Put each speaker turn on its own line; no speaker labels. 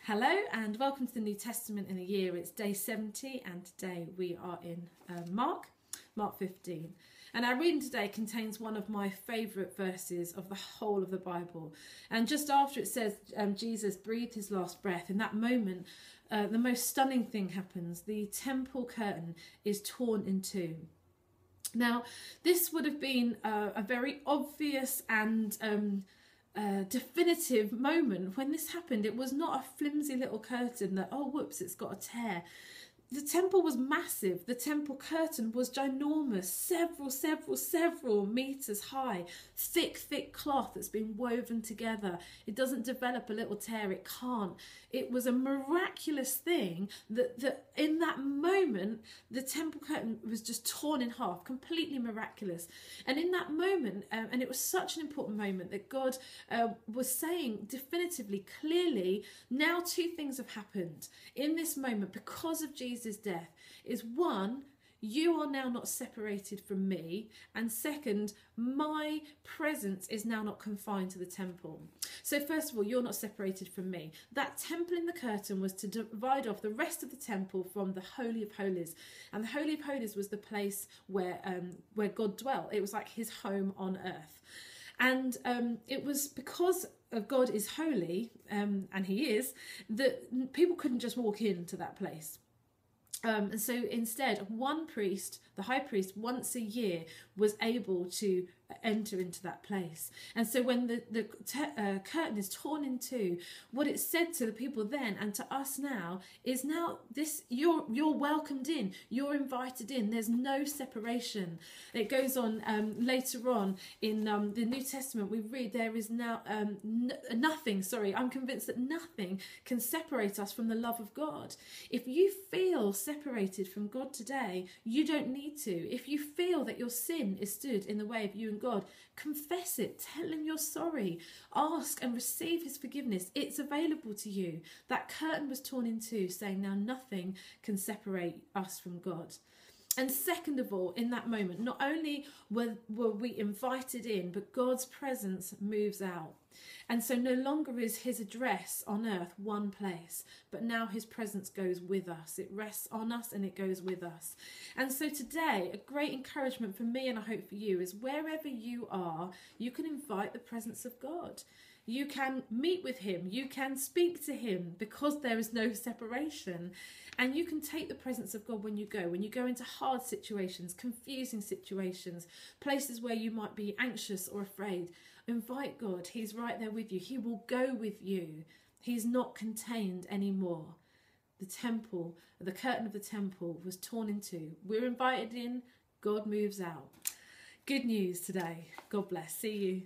Hello and welcome to the New Testament in a year. It's day 70 and today we are in Mark 15. And our reading today contains one of my favourite verses of the whole of the Bible. And just after it says Jesus breathed his last breath, in that moment the most stunning thing happens. The temple curtain is torn in two. Now this would have been a very obvious and definitive moment when this happened. It was not a flimsy little curtain that, oh whoops, it's got a tear. The temple was massive. The temple curtain was ginormous, several meters high, thick cloth that's been woven together. It doesn't develop a little tear, it can't. It was a miraculous thing that in that moment the temple curtain was just torn in half, completely miraculous. And in that moment, and it was such an important moment that God was saying definitively, clearly, now two things have happened in this moment because of Jesus' death. Is one, you are now not separated from me, and second, my presence is now not confined to the temple. So first of all, you're not separated from me. That temple in the curtain was to divide off the rest of the temple from the Holy of Holies, and the Holy of Holies was the place where God dwelt. It was like his home on earth. And it was because of God is holy, and he is, that people couldn't just walk into that place. And so instead, one priest, the high priest, once a year was able to enter into that place. And so when the curtain is torn in two, what it said to the people then and to us now is, now this, you're welcomed in, you're invited in, there's no separation. It goes on later on in the New Testament, we read there is now nothing, I'm convinced that nothing can separate us from the love of God. If you feel separated from God today, you don't need to. If you feel that your sin is stood in the way of you and God, confess it, tell him you're sorry, ask and receive his forgiveness. It's available to you. That curtain was torn in two, saying now nothing can separate us from God. And second of all, in that moment, not only were we invited in, but God's presence moves out. And so no longer is his address on earth one place, but now his presence goes with us. It rests on us and it goes with us. And so today, a great encouragement for me, and I hope for you, is wherever you are, you can invite the presence of God. You can meet with him, you can speak to him because there is no separation. And you can take the presence of God when you go into hard situations, confusing situations, places where you might be anxious or afraid. Invite God, he's right there with you. He will go with you. He's not contained anymore. The temple, the curtain of the temple was torn in two. We're invited in, God moves out. Good news today. God bless. See you.